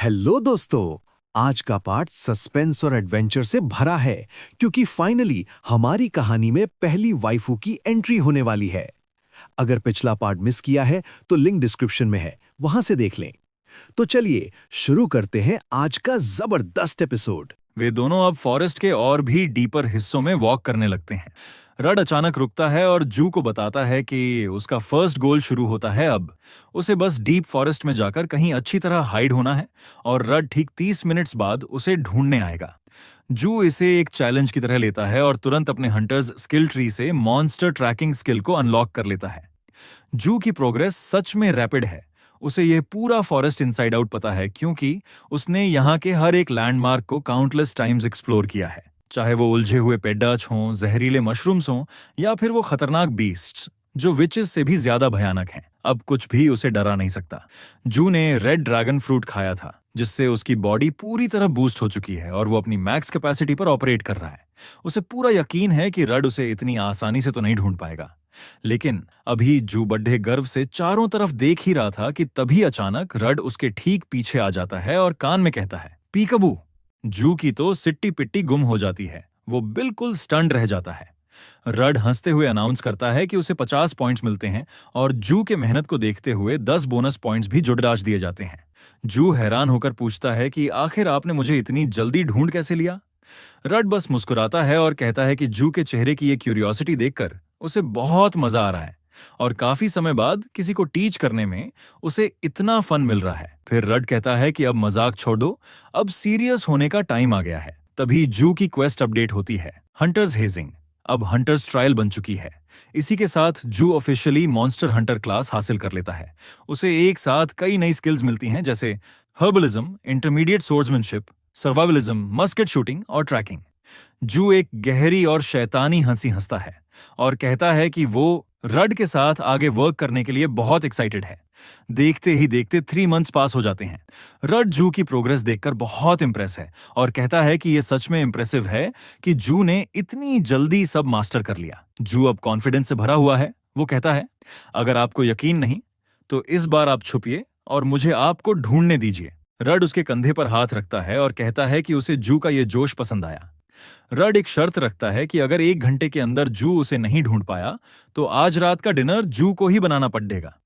Hello दोस्तों। आज का पार्ट सस्पेंस और एडवेंचर से भरा है क्योंकि फाइनली हमारी कहानी में पहली वाइफू की एंट्री होने वाली है। अगर पिछला पार्ट मिस किया है तो लिंक डिस्क्रिप्शन में है, वहां से देख लें। तो चलिए शुरू करते हैं आज का जबरदस्त एपिसोड। वे दोनों अब फॉरेस्ट के और भी डीपर हिस्सों में वॉक करने लगते हैं। रड अचानक रुकता है और जू को बताता है कि उसका फर्स्ट गोल शुरू होता है। अब उसे बस डीप फॉरेस्ट में जाकर कहीं अच्छी तरह हाइड होना है और रड ठीक 30 मिनट्स बाद उसे ढूंढने आएगा। जू इसे एक चैलेंज की तरह लेता है और तुरंत अपने हंटर्स स्किल ट्री से मॉन्स्टर ट्रैकिंग स्किल को अनलॉक कर लेता है। जू की प्रोग्रेस सच में रैपिड है। उसे यह पूरा फॉरेस्ट इनसाइड आउट पता है क्योंकि उसने यहाँ के हर एक लैंडमार्क को काउंटलेस टाइम्स एक्सप्लोर किया है, चाहे वो उलझे हुए पेडच हों, जहरीले मशरूम्स हों या फिर वो खतरनाक बीस्ट्स जो विचेस से भी ज्यादा भयानक हैं। अब कुछ भी उसे डरा नहीं सकता। जू ने रेड ड्रैगन फ्रूट खाया था जिससे उसकी बॉडी पूरी तरह बूस्ट हो चुकी है और वो अपनी मैक्स कैपेसिटी पर ऑपरेट कर रहा है। उसे पूरा यकीन है कि रड उसे इतनी आसानी से तो नहीं ढूंढ पाएगा। लेकिन अभी जू बड्ढे गर्व से चारों तरफ देख ही रहा था कि तभी अचानक रड उसके ठीक पीछे आ जाता है और कान में कहता है, पीकबू। जू की तो सिट्टी पिट्टी गुम हो जाती है। वो बिल्कुल स्टंड रह जाता है। रड हंसते हुए अनाउंस करता है कि उसे 50 पॉइंट्स मिलते हैं और जू के मेहनत को देखते हुए 10 बोनस पॉइंट्स भी जुड़राज दिए जाते हैं। जू हैरान होकर पूछता है कि आखिर आपने मुझे इतनी जल्दी ढूंढ कैसे लिया। रड बस मुस्कुराता है और कहता है कि जू के चेहरे की ये क्यूरियोसिटी देखकर उसे बहुत मजा आ रहा है और काफी समय बाद किसी को टीच करने में उसे इतना फन मिल रहा है। फिर रड कहता है कि अब मजाक छोड़ दो, अब सीरियस होने का टाइम आ गया है। तभी जू की क्वेस्ट अपडेट होती है, हंटर्स हेजिंग अब हंटर्स ट्रायल बन चुकी है। इसी के साथ जू ऑफिशियली मॉन्स्टर हंटर क्लास हासिल कर लेता है। उसे एक साथ कई नई स्किल्स मिलती हैं जैसे हर्बलिज्म, इंटरमीडिएट सोर्ड्समैनशिप, सर्वाइवलिज्म, मस्केट शूटिंग और ट्रैकिंग। जू एक गहरी और शैतानी हंसी हंसता है और कहता है कि वो रड के साथ आगे वर्क करने के लिए बहुत एक्साइटेड है। देखते ही देखते 3 मंथ्स पास हो जाते हैं। रड जू की प्रोग्रेस देखकर बहुत इंप्रेस है और कहता है कि यह सच में इंप्रेसिव है कि जू ने इतनी जल्दी सब मास्टर कर लिया। जू अब कॉन्फिडेंस से भरा हुआ है। वो कहता है, अगर आपको यकीन नहीं तो इस बार आप छुपिए और मुझे आपको ढूंढने दीजिए। रड उसके कंधे पर हाथ रखता है और कहता है कि उसे जू का यह जोश पसंद आया। रड एक शर्त रखता है कि अगर 1 घंटे के अंदर जू उसे नहीं ढूंढ पाया तो आज रात का डिनर जू को ही बनाना पड़ेगा।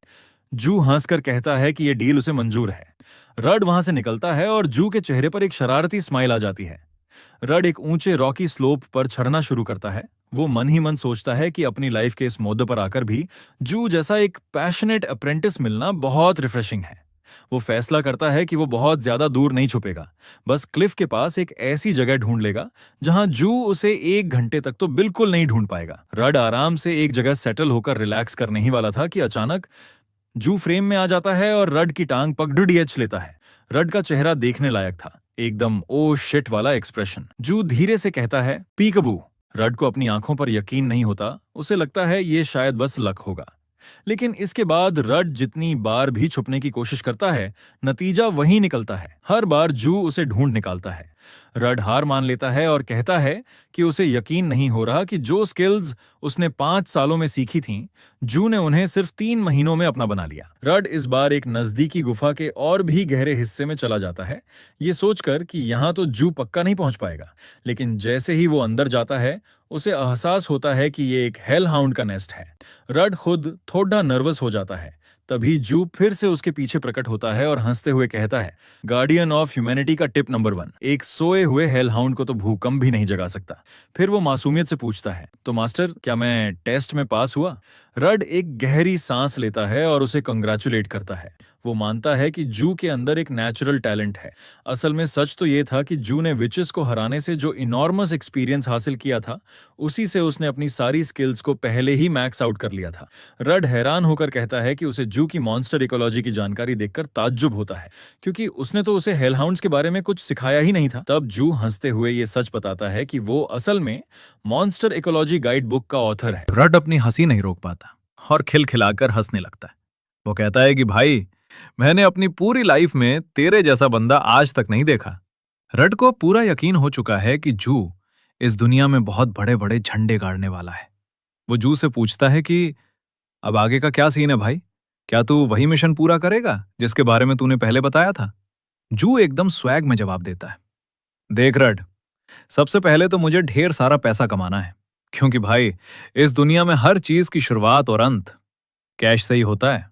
जू हंसकर कहता है कि यह डील उसे मंजूर है। रड वहां से निकलता है और जू के चेहरे पर एक शरारती स्माइल आ जाती है। रड एक ऊंचे रॉकी स्लोप पर चढ़ना शुरू करता है। वो मन ही मन सोचता है कि अपनी लाइफ के इस मोड़ पर आकर भी जू जैसा एक पैशनेट अप्रेंटिस मिलना बहुत रिफ्रेशिंग है। वो फैसला करता है कि वो बहुत ज्यादा दूर नहीं छुपेगा, बस क्लिफ के पास एक ऐसी जगह ढूंढ लेगा जहां जू उसे 1 घंटे तक तो बिल्कुल नहीं ढूंढ पाएगा। रड आराम से एक जगह सेटल होकर रिलैक्स करने ही वाला था कि अचानक जू फ्रेम में आ जाता है और रड की टांग पकड़ लेता है। रड का चेहरा देखने लायक था, एकदम ओ शिट वाला एक्सप्रेशन। जू धीरे से कहता है, पीकबू। रड को अपनी आंखों पर यकीन नहीं होता। उसे लगता है ये शायद बस लक होगा। लेकिन इसके बाद रड जितनी बार भी छुपने की कोशिश करता है, नतीजा वही निकलता है। हर बार जू उसे ढूंढ निकालता है। रड हार मान लेता है और कहता है कि उसे यकीन नहीं हो रहा कि जो स्किल्स उसने 5 सालों में सीखी थीं, जू ने उन्हें सिर्फ 3 महीनों में अपना बना लिया। रड इस बार एक नजदीकी गुफा के और भी गहरे हिस्से में चला जाता है, ये सोचकर कि यहाँ तो जू पक्का नहीं पहुंच पाएगा। लेकिन जैसे ही वो अंदर जाता है, उसे एहसास होता है कि ये एक हेल हाउंड का नेस्ट है। रड खुद थोड़ा नर्वस हो जाता है। तभी जू फिर से उसके पीछे प्रकट होता है और हंसते हुए कहता है, गार्डियन ऑफ ह्यूमैनिटी का टिप नंबर 1, एक सोए हुए हेल हाउंड को तो भूकंप भी नहीं जगा सकता। फिर वो मासूमियत से पूछता है, तो मास्टर क्या मैं टेस्ट में पास हुआ? रड एक गहरी सांस लेता है और उसे कंग्रेचुलेट करता है। वो मानता है कि जू के अंदर एक नेचुरल टैलेंट है। असल में सच तो ये था कि जू ने विचेस को हराने से जो इनॉर्मस एक्सपीरियंस हासिल किया था, उसी से उसने अपनी सारी स्किल्स को पहले ही मैक्स आउट कर लिया था। रड हैरान होकर कहता है कि उसे जू की मॉन्स्टर इकोलॉजी की जानकारी देखकर ताज्जुब होता है, क्योंकि उसने तो उसे हेलहाउंड्स के बारे में कुछ सिखाया ही नहीं था। तब जू हंसते हुए ये सच बताता है कि वो असल में मॉन्स्टर इकोलॉजी गाइड बुक का ऑथर है। रड अपनी हंसी नहीं रोक पाता और खिलखिलाकर हंसने लगता है। वो कहता है कि भाई, मैंने अपनी पूरी लाइफ में तेरे जैसा बंदा आज तक नहीं देखा। रड को पूरा यकीन हो चुका है कि जू इस दुनिया में बहुत बड़े बड़े झंडे गाड़ने वाला है। वो जू से पूछता है कि अब आगे का क्या सीन है भाई? क्या तू वही मिशन पूरा करेगा जिसके बारे में तूने पहले बताया था? जू एकदम स्वैग में जवाब देता है, देख रड, सबसे पहले तो मुझे ढेर सारा पैसा कमाना है, क्योंकि भाई इस दुनिया में हर चीज की शुरुआत और अंत कैश से ही होता है।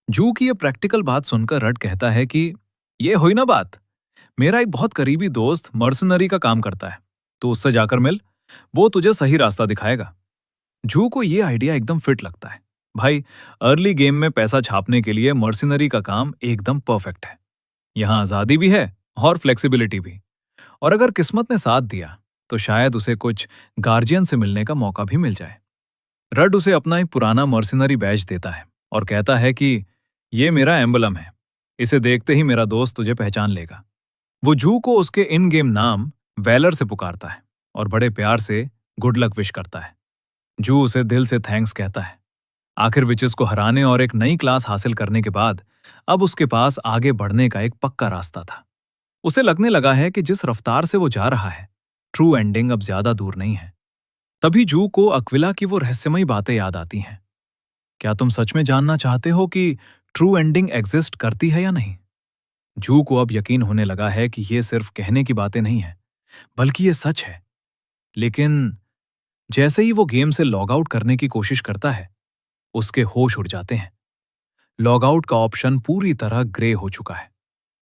जू की ये प्रैक्टिकल बात सुनकर रड कहता है कि ये हुई ना बात, मेरा एक बहुत करीबी दोस्त मर्सनरी का काम करता है, तो उससे जाकर मिल, वो तुझे सही रास्ता दिखाएगा। जू को ये आइडिया एकदम फिट लगता है। भाई, अर्ली गेम में पैसा छापने के लिए मर्सनरी का काम एकदम परफेक्ट है। यहाँ आजादी भी है और फ्लेक्सिबिलिटी भी। और अगर किस्मत ने साथ दिया तो शायद उसे कुछ गार्जियन से मिलने का मौका भी मिल जाए। रड उसे अपना एक पुराना मर्सनरी बैज देता है और कहता है कि ये मेरा एम्बलम है, इसे देखते ही मेरा दोस्त तुझे पहचान लेगा। वो जू को उसके इन गेम नाम वेलर से पुकारता है और बड़े प्यार से गुड लक विश करता है। जू उसे दिल से थैंक्स कहता है। आखिर विचेस को हराने और एक नई क्लास हासिल करने के बाद अब उसके पास आगे बढ़ने का एक पक्का रास्ता था। उसे लगने लगा है कि जिस रफ्तार से वो जा रहा है, ट्रू एंडिंग अब ज्यादा दूर नहीं है। तभी जू को अक्विला की वो रहस्यमयी बातें याद आती हैं। क्या तुम सच में जानना चाहते हो कि ट्रू एंडिंग एग्जिस्ट करती है या नहीं? जू को अब यकीन होने लगा है कि ये सिर्फ कहने की बातें नहीं है, बल्कि ये सच है। लेकिन जैसे ही वो गेम से लॉग आउट करने की कोशिश करता है, उसके होश उड़ जाते हैं। लॉग आउट का ऑप्शन पूरी तरह ग्रे हो चुका है,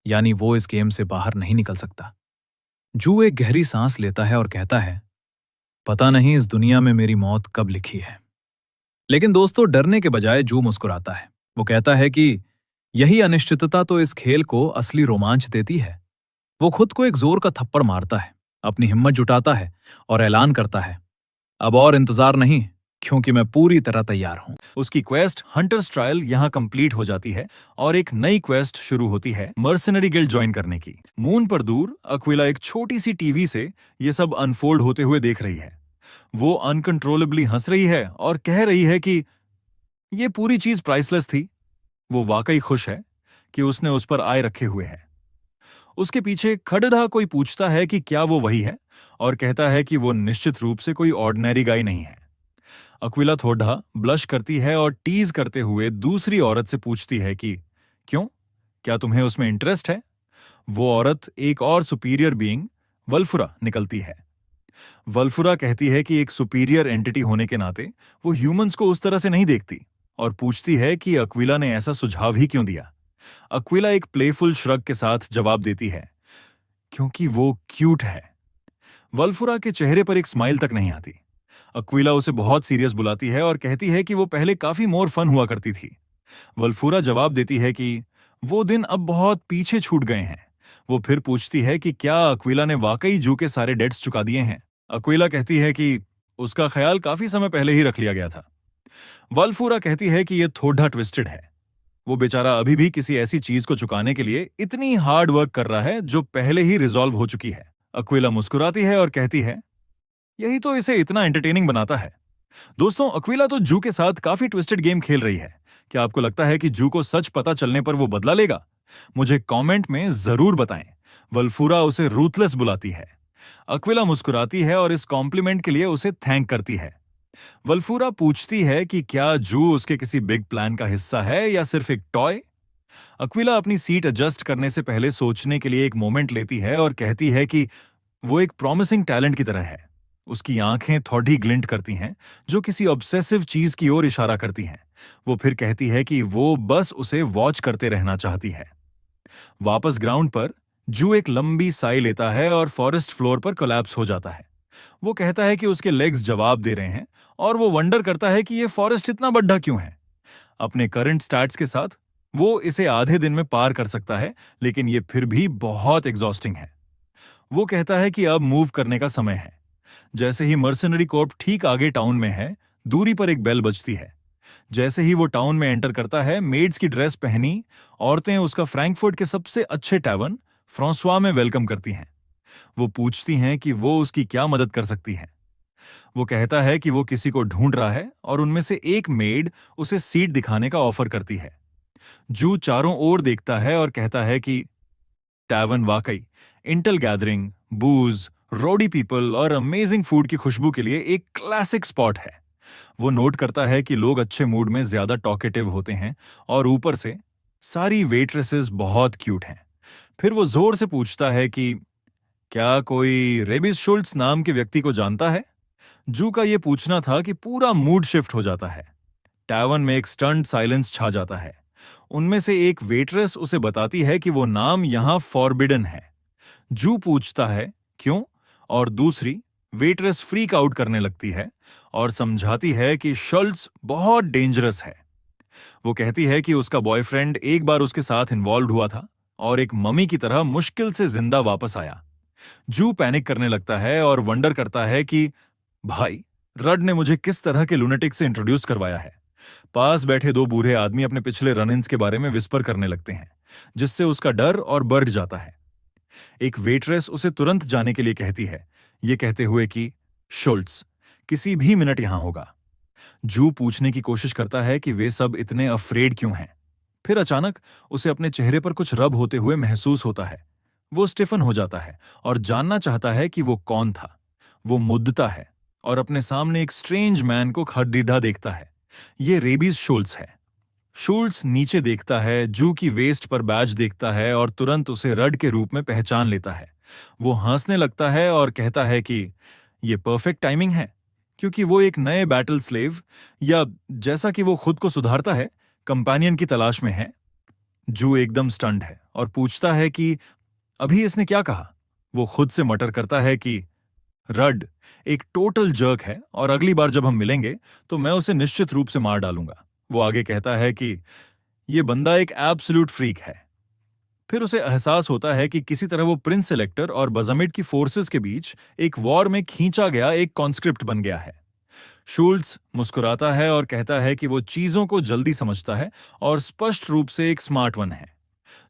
यानी वो इस गेम से बाहर नहीं निकल सकता। जू एक गहरी सांस लेता है और कहता है, पता नहीं इस दुनिया में मेरी मौत कब लिखी है। लेकिन दोस्तों, डरने के बजाय जू मुस्कुराता है। वो कहता है कि यही अनिश्चितता तो इस खेल को असली रोमांच देती है। वो खुद को एक जोर का थप्पड़ मारता है, अपनी हिम्मत जुटाता है और ऐलान करता है, अब और इंतजार नहीं, क्योंकि मैं पूरी तरह तैयार हूं। उसकी क्वेस्ट हंटर्स ट्रायल यहाँ कंप्लीट हो जाती है और एक नई क्वेस्ट शुरू होती है मर्सनरी गिल्ड ज्वाइन करने की। मून पर दूर अक्विला एक छोटी सी टीवी से ये सब अनफोल्ड होते हुए देख रही है। वो अनकंट्रोलेबली हंस रही है और कह रही है कि ये पूरी चीज प्राइसलेस थी। वो वाकई खुश है कि उसने उस पर आय रखे हुए है। उसके पीछे खड़रा कोई पूछता है कि क्या वो वही है, और कहता है कि वो निश्चित रूप से कोई ऑर्डिनरी गाय नहीं है। अक्विला थोड़ा ब्लश करती है और टीज करते हुए दूसरी औरत से पूछती है कि क्यों, क्या तुम्हें उसमें इंटरेस्ट है? वो औरत एक और सुपीरियर बीइंग वल्फुरा निकलती है। वल्फुरा कहती है कि एक सुपीरियर एंटिटी होने के नाते वो ह्यूमंस को उस तरह से नहीं देखती और पूछती है कि अक्विला ने ऐसा सुझाव ही क्यों दिया। अक्विला एक प्लेफुल श्रग के साथ जवाब देती है, क्योंकि वो क्यूट है। वल्फुरा के चेहरे पर एक स्माइल तक नहीं आती। अक्विला उसे बहुत सीरियस बुलाती है और कहती है कि वो पहले काफी मोर फन हुआ करती थी। वल्फुरा जवाब देती है कि वो दिन अब बहुत पीछे छूट गए हैं। वो फिर पूछती है कि क्या अक्विला ने वाकई जू के सारे डेट्स चुका दिए हैं। अक्विला कहती है कि उसका ख्याल काफी समय पहले ही रख लिया गया था। वल्फुरा कहती है कि यह थोड़ा ट्विस्टेड है। वो बेचारा अभी भी किसी ऐसी चीज को चुकाने के लिए इतनी हार्ड वर्क कर रहा है जो पहले ही रिजॉल्व हो चुकी है। अक्विला मुस्कुराती है और कहती है, यही तो इसे इतना एंटरटेनिंग बनाता है। दोस्तों, अक्विला तो जू के साथ काफी ट्विस्टेड गेम खेल रही है। क्या आपको लगता है कि जू को सच पता चलने पर वो बदला लेगा? मुझे कमेंट में जरूर बताएं। वल्फुरा उसे रूथलेस बुलाती है। अक्विला मुस्कुराती है और इस कॉम्प्लीमेंट के लिए उसे थैंक करती है। वल्फुरा पूछती है कि क्या जू उसके किसी बिग प्लान का हिस्सा है या सिर्फ एक टॉय। अक्विला अपनी सीट एडजस्ट करने से पहले सोचने के लिए एक मोमेंट लेती है और कहती है कि वो एक प्रॉमिसिंग टैलेंट की तरह है। उसकी आंखें थोड़ी ग्लिंट करती हैं, जो किसी ऑब्सेसिव चीज की ओर इशारा करती हैं। वो फिर कहती है कि वो बस उसे वॉच करते रहना चाहती है। वापस ग्राउंड पर जू एक लंबी साई लेता है और फॉरेस्ट फ्लोर पर कोलैप्स हो जाता है। वो कहता है कि उसके लेग्स जवाब दे रहे हैं और वो वंडर करता है कि ये फॉरेस्ट इतना बड़ा क्यों है। अपने करंट स्टैट्स के साथ वो इसे आधे दिन में पार कर सकता है, लेकिन ये फिर भी बहुत एग्जॉस्टिंग है। वो कहता है कि अब मूव करने का समय है। जैसे ही मर्सनरी कॉर्प ठीक आगे टाउन में है, दूरी पर एक बेल बजती है। जैसे ही वो टाउन में एंटर करता है, मेड्स की ड्रेस पहनी औरतें उसका फ्रैंकफर्ट के सबसे अच्छे टैवर्न फ्रांसवा में वेलकम करती हैं। वो पूछती हैं कि वो उसकी क्या मदद कर सकती हैं। वो कहता है कि वो किसी को ढूंढ रहा है और उनमें से एक मेड उसे सीट दिखाने का ऑफर करती है। जू चारों ओर देखता है और कहता है कि टैवर्न वाकई इंटेल गैदरिंग, बूज, रोडी पीपल और अमेजिंग फूड की खुशबू के लिए एक क्लासिक स्पॉट है। वो नोट करता है कि लोग अच्छे मूड में ज्यादा टॉकेटिव होते हैं और ऊपर से सारी वेट्रेसेस बहुत क्यूट हैं। फिर वो जोर से पूछता है कि क्या कोई रेबिस शुल्ट्ज नाम के व्यक्ति को जानता है? जू का ये पूछना था कि पूरा मूड शिफ्ट हो जाता है। टैवर्न में एक स्टंट साइलेंस छा जाता है। उनमें से एक वेटरेस उसे बताती है कि वो नाम यहां फॉरबिडन है। जू पूछता है क्यों, और दूसरी वेटरेस फ्रीक आउट करने लगती है और समझाती है कि शुल्ट्ज बहुत डेंजरस है। वो कहती है कि उसका बॉयफ्रेंड एक बार उसके साथ इन्वॉल्व हुआ था और एक मम्मी की तरह मुश्किल से जिंदा वापस आया। जू पैनिक करने लगता है और वंडर करता है कि भाई, रड ने मुझे किस तरह के लुनेटिक से इंट्रोड्यूस करवाया है। पास बैठे दो बूढ़े आदमी अपने पिछले रन-इन्स के बारे में विस्पर करने लगते हैं, जिससे उसका डर और बढ़ जाता है। एक वेटरेस उसे तुरंत जाने के लिए कहती है, ये कहते हुए कि शुल्ट्ज किसी भी मिनट यहां होगा। जू पूछने की कोशिश करता है कि वे सब इतने अफ्रेड क्यों हैं। फिर अचानक उसे अपने चेहरे पर कुछ रब होते हुए महसूस होता है। वो स्टिफन हो जाता है और जानना चाहता है कि वो कौन था। वो मुद्दता है और अपने सामने एक स्ट्रेंज मैन को खड़ीढ़ा देखता है। ये रेबीज शुल्ट्ज है। शुल्ट्ज नीचे देखता है, जू की वेस्ट पर बैज देखता है और तुरंत उसे रड के रूप में पहचान लेता है। वो हंसने लगता है और कहता है कि ये परफेक्ट टाइमिंग है, क्योंकि वो एक नए बैटल स्लेव, या जैसा कि वो खुद को सुधारता है, कंपेनियन की तलाश में है। जू एकदम स्टन्ड है और पूछता है कि अभी इसने क्या कहा। वो खुद से मटर करता है कि रड एक टोटल जर्क है और अगली बार जब हम मिलेंगे तो मैं उसे निश्चित रूप से मार डालूंगा। वो आगे कहता है कि ये बंदा एक एब्सोल्यूट फ्रीक है। फिर उसे एहसास होता है कि किसी तरह वो प्रिंस इलेक्टर और बजामिड की फोर्सेस के बीच एक वॉर में खींचा गया एक कॉन्स्क्रिप्ट बन गया है। शुल्ट्ज मुस्कुराता है और कहता है कि वो चीजों को जल्दी समझता है और स्पष्ट रूप से एक स्मार्ट वन है।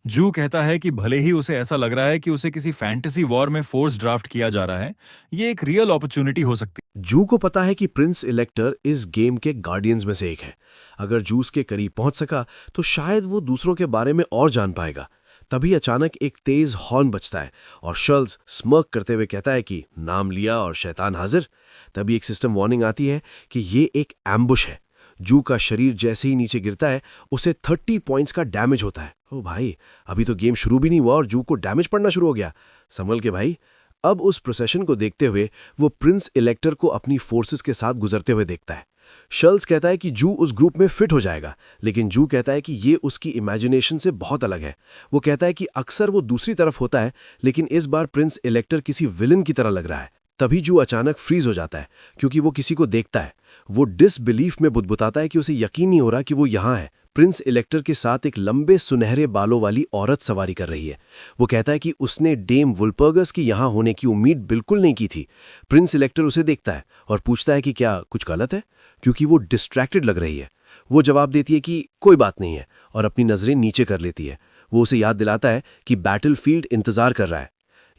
जू कहता है कि भले ही उसे ऐसा लग रहा है कि उसे किसी फैंटेसी वॉर में फोर्स ड्राफ्ट किया जा रहा है, ये एक रियल अपॉर्चुनिटी हो सकती है। जू को पता है कि प्रिंस इलेक्टर इस गेम के गार्डियंस में से एक है। अगर जू उसके करीब पहुंच सका तो शायद वो दूसरों के बारे में और जान पाएगा। तभी अचानक एक तेज हॉर्न बजता है और शुल्ट्ज स्मर्क करते हुए कहता है कि नाम लिया और शैतान हाजिर। तभी एक सिस्टम वार्निंग आती है कि ये एक एम्बुश है। जू का शरीर जैसे ही नीचे गिरता है उसे 30 पॉइंट्स का डैमेज होता है। ओ भाई, अभी तो गेम शुरू भी नहीं हुआ और जू को डैमेज पड़ना शुरू हो गया। संभल के भाई। अब उस प्रोसेशन को देखते हुए वो प्रिंस इलेक्टर को अपनी फोर्सेस के साथ गुजरते हुए देखता है। शुल्ट्ज कहता है कि जू उस ग्रुप में फिट हो जाएगा, लेकिन जू कहता है कि ये उसकी इमेजिनेशन से बहुत अलग है। वो कहता है कि अक्सर वो दूसरी तरफ होता है, लेकिन इस बार प्रिंस इलेक्टर किसी विलन की तरह लग रहा है। तभी जू अचानक फ्रीज हो जाता है क्योंकि वो किसी को देखता है। वो डिसबिलीफ में बुदबुदाता है कि उसे यकीन नहीं हो रहा कि वो यहाँ है। प्रिंस इलेक्टर के साथ एक लंबे सुनहरे बालों वाली औरत सवारी कर रही है। वो कहता है कि उसने डेम वुल्पर्गस की यहाँ होने की उम्मीद बिल्कुल नहीं की थी। प्रिंस इलेक्टर उसे देखता है और पूछता है कि क्या कुछ गलत है, क्योंकि वो डिस्ट्रैक्टेड लग रही है। वो जवाब देती है कि कोई बात नहीं है और अपनी नजरें नीचे कर लेती है। वो उसे याद दिलाता है कि बैटलफील्ड इंतजार कर रहा है।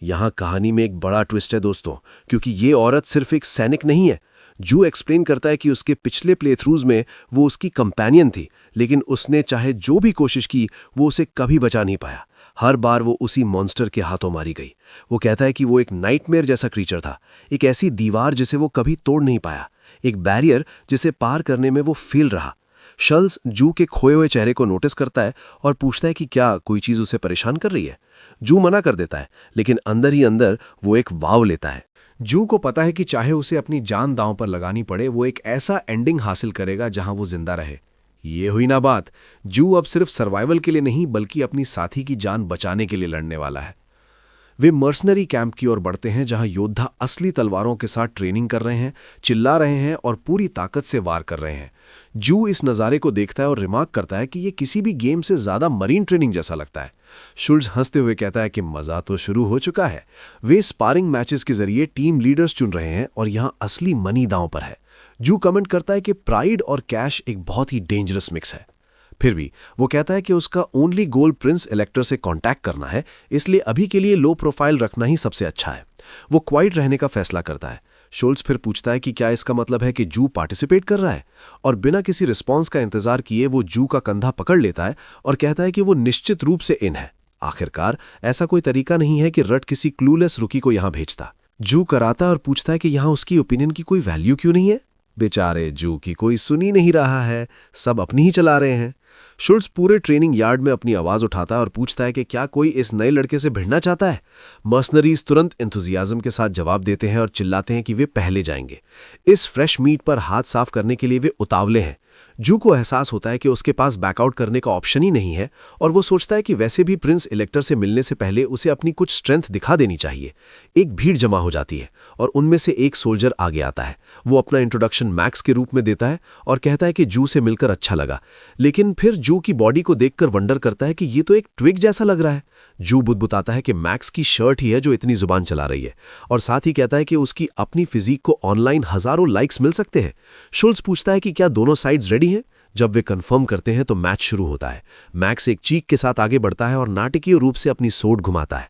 यहाँ कहानी में एक बड़ा ट्विस्ट है दोस्तों, क्योंकि ये औरत सिर्फ एक सैनिक नहीं है। जू एक्सप्लेन करता है कि उसके पिछले प्लेथ्रूज में वो उसकी कंपेनियन थी, लेकिन उसने चाहे जो भी कोशिश की वो उसे कभी बचा नहीं पाया। हर बार वो उसी मॉन्स्टर के हाथों मारी गई। वो कहता है कि वो एक नाइटमेयर जैसा क्रीचर था, एक ऐसी दीवार जिसे वो कभी तोड़ नहीं पाया, एक बैरियर जिसे पार करने में वो फेल रहा। शुल्ट्ज जू के खोए हुए चेहरे को नोटिस करता है और पूछता है कि क्या कोई चीज उसे परेशान कर रही है। जू मना कर देता है, लेकिन अंदर ही अंदर वो एक वाव लेता है। जू को पता है कि चाहे उसे अपनी जान दांव पर लगानी पड़े, वो एक ऐसा एंडिंग हासिल करेगा जहां वो जिंदा रहे। ये हुई ना बात। जू अब सिर्फ सर्वाइवल के लिए नहीं बल्कि अपनी साथी की जान बचाने के लिए लड़ने वाला है। वे मर्सनरी कैंप की ओर बढ़ते हैं जहां योद्धा असली तलवारों के साथ ट्रेनिंग कर रहे हैं, चिल्ला रहे हैं और पूरी ताकत से वार कर रहे हैं। जू इस नज़ारे को देखता है और रिमार्क करता है कि ये किसी भी गेम से ज्यादा मरीन ट्रेनिंग जैसा लगता है। शुल्ट्ज हंसते हुए कहता है कि मजा तो शुरू हो चुका है। वे स्पारिंग मैचेस के जरिए टीम लीडर्स चुन रहे हैं और यहां असली मनी दांव पर है। जू कमेंट करता है कि प्राइड और कैश एक बहुत ही डेंजरस मिक्स है। फिर भी वो कहता है कि उसका ओनली गोल प्रिंस इलेक्टर से कांटेक्ट करना है, इसलिए अभी के लिए लो प्रोफाइल रखना ही सबसे अच्छा है। वो क्वाइट रहने का फैसला करता है। शुल्ट्ज फिर पूछता है कि क्या इसका मतलब है कि जू पार्टिसिपेट कर रहा है, और बिना किसी रिस्पॉन्स का इंतजार किए वो जू का कंधा पकड़ लेता है और कहता है कि वो निश्चित रूप से इन है। आखिरकार ऐसा कोई तरीका नहीं है कि रट किसी क्लूलेस रुकी को यहां भेजता। जू कराता और पूछता है कि यहां उसकी ओपिनियन की कोई वैल्यू क्यों नहीं है। बेचारे जू की कोई सुन ही नहीं रहा है, सब अपनी ही चला रहे हैं। शुल्स पूरे ट्रेनिंग यार्ड में अपनी आवाज उठाता है और पूछता है कि क्या कोई इस नए लड़के से भिड़ना चाहता है। मर्सनरीज तुरंत एंथुजियाज्म के साथ जवाब देते हैं और चिल्लाते हैं कि वे पहले जाएंगे। इस फ्रेश मीट पर हाथ साफ करने के लिए वे उतावले हैं। जू को एहसास होता है कि उसके पास बैकआउट करने का ऑप्शन ही नहीं है और वो सोचता है कि वैसे भी प्रिंस इलेक्टर से मिलने से पहले उसे अपनी कुछ स्ट्रेंथ दिखा देनी चाहिए। एक भीड़ जमा हो जाती है और उनमें से एक सोल्जर आगे आता है। वो अपना इंट्रोडक्शन मैक्स के रूप में देता है और कहता है कि जू से मिलकर अच्छा लगा, लेकिन फिर जू की बॉडी को देखकर वंडर करता है कि ये तो एक ट्विग जैसा लग रहा है। जू बुदबुदाता है कि मैक्स की शर्ट ही है जो इतनी जुबान चला रही है और साथ ही कहता है कि उसकी अपनी फिजिक को ऑनलाइन हजारों लाइक्स मिल सकते हैं। शुल्स पूछता है कि क्या दोनों साइड्स रेडी हैं। जब वे कंफर्म करते हैं तो मैच शुरू होता है। मैक्स एक चीख के साथ आगे बढ़ता है और नाटकीय रूप से अपनी सोट घुमाता है।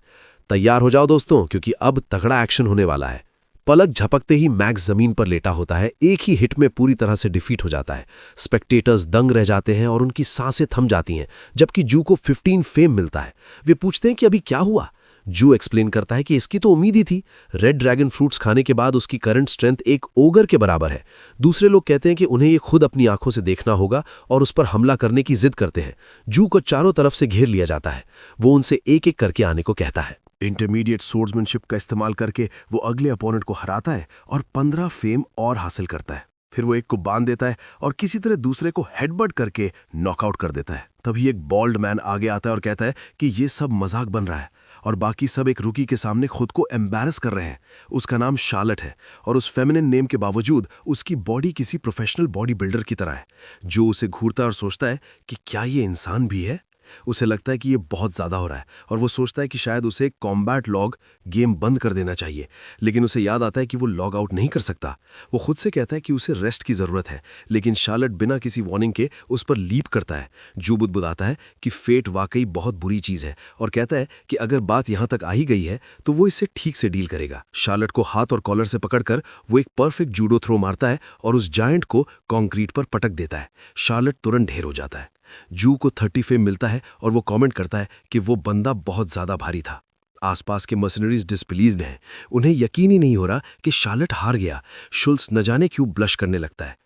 तैयार हो जाओ दोस्तों, क्योंकि अब तगड़ा एक्शन होने वाला है। पलक झपकते ही मैक्स जमीन पर लेटा होता है। एक ही हिट में पूरी तरह से डिफीट हो जाता है। स्पेक्टेटर्स दंग रह जाते हैं और उनकी सांसें थम जाती हैं, जबकि जू को 15 फेम मिलता है। वे पूछते हैं कि अभी क्या हुआ। जू एक्सप्लेन करता है कि इसकी तो उम्मीद ही थी। रेड ड्रैगन फ्रूट्स खाने के बाद उसकी करंट स्ट्रेंथ एक ओगर के बराबर है। दूसरे लोग कहते हैं कि उन्हें ये खुद अपनी आंखों से देखना होगा और उस पर हमला करने की जिद करते हैं। जू को चारों तरफ से घेर लिया जाता है। वो उनसे एक एक करके आने को कहता है। इंटरमीडिएट सोर्ड्समैनशिप का इस्तेमाल करके वो अगले अपोनेंट को हराता है और 15 फेम और हासिल करता है। फिर वो एक को बांध देता है और किसी तरह दूसरे को हेडबट करके नॉकआउट कर देता है। तभी एक बॉल्ड मैन आगे आता है और कहता है कि ये सब मजाक बन रहा है और बाकी सब एक रुकी के सामने खुद को एम्बैरस कर रहे हैं। उसका नाम शार्लेट है और उस फेमिनिन नेम के बावजूद उसकी बॉडी किसी प्रोफेशनल बॉडी बिल्डर की तरह है। जो उसे घूरता है और सोचता है कि क्या ये इंसान भी है। उसे लगता है कि ये बहुत ज़्यादा हो रहा है और वो सोचता है कि शायद उसे कॉम्बैट लॉग गेम बंद कर देना चाहिए, लेकिन उसे याद आता है कि वो लॉग आउट नहीं कर सकता। वो खुद से कहता है कि उसे रेस्ट की ज़रूरत है, लेकिन शार्लेट बिना किसी वार्निंग के उस पर लीप करता है। जू बुदबुदाता है कि फेट वाकई बहुत बुरी चीज़ है और कहता है कि अगर बात यहाँ तक आ ही गई है तो वो इससे ठीक से डील करेगा। शार्लेट को हाथ और कॉलर से पकड़कर वो एक परफेक्ट जूडो थ्रो मारता है और उस जायंट को कॉन्क्रीट पर पटक देता है। शार्लेट तुरंत ढेर हो जाता है। जू को 30 फेम मिलता है और वो कमेंट करता है कि वो बंदा बहुत ज्यादा भारी था। आसपास के मर्सनरीज डिस्प्लीज्ड हैं। उन्हें यकीन ही नहीं हो रहा कि शार्लेट हार गया। शुल्स न जाने क्यों ब्लश करने लगता है।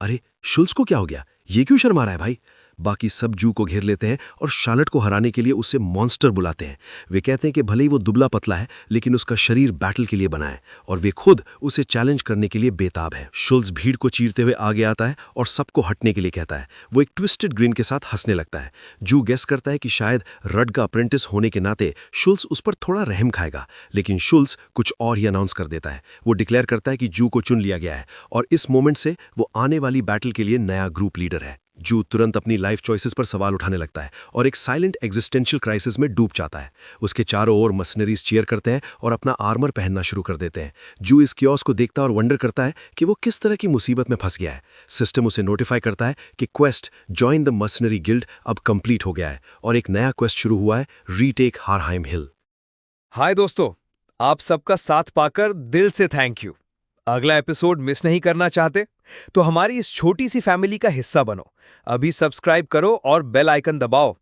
अरे शुल्स को क्या हो गया, ये क्यों शर्मा रहा है भाई। बाकी सब जू को घेर लेते हैं और शार्लेट को हराने के लिए उससे मॉन्स्टर बुलाते हैं। वे कहते हैं कि भले ही वो दुबला पतला है, लेकिन उसका शरीर बैटल के लिए बना है और वे खुद उसे चैलेंज करने के लिए बेताब है। शुल्स भीड़ को चीरते हुए आगे आता है और सबको हटने के लिए कहता है। वो एक ट्विस्टेड ग्रीन के साथ हंसने लगता है। जू गेस करता है कि शायद रड का अप्रेंटिस होने के नाते शुल्स उस पर थोड़ा रहम खाएगा, लेकिन शुल्स कुछ और ही अनाउंस कर देता है। वो डिक्लेयर करता है कि जू को चुन लिया गया है और इस मोमेंट से वो आने वाली बैटल के लिए नया ग्रुप लीडर है। जू तुरंत अपनी लाइफ चॉइसेस पर सवाल उठाने लगता है और एक साइलेंट एग्जिस्टेंशियल क्राइसिस में डूब जाता है। उसके चारों ओर मर्सनरीज चीयर करते हैं और अपना आर्मर पहनना शुरू कर देते हैं। जू इस कियोस को देखता और वंडर करता है कि वो किस तरह की मुसीबत में फंस गया है। सिस्टम उसे नोटिफाई करता है कि quest join the mercenary guild अब कंप्लीट हो गया है और एक नया क्वेस्ट शुरू हुआ है, रीटेक हारहाइम हिल। हाय दोस्तों, आप सबका साथ पाकर दिल से थैंक यू। अगला एपिसोड मिस नहीं करना चाहते तो हमारी इस छोटी सी फैमिली का हिस्सा बनो। अभी सब्सक्राइब करो और बेल आइकन दबाओ।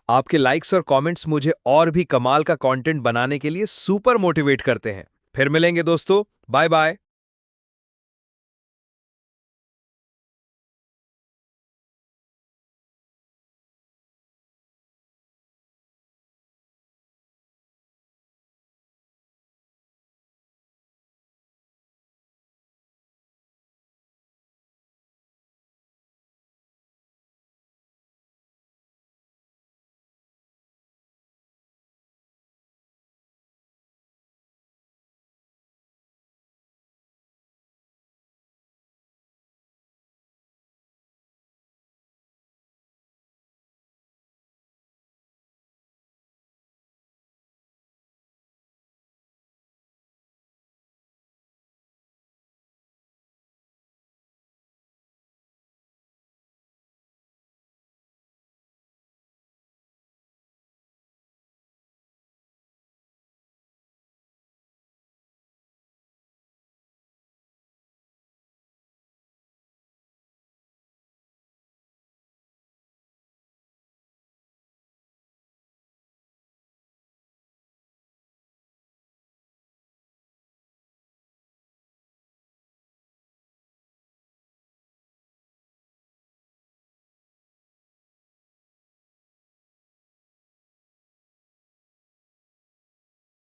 आपके लाइक्स और कमेंट्स मुझे और भी कमाल का कंटेंट बनाने के लिए सुपर मोटिवेट करते हैं। फिर मिलेंगे दोस्तों, बाय बाय।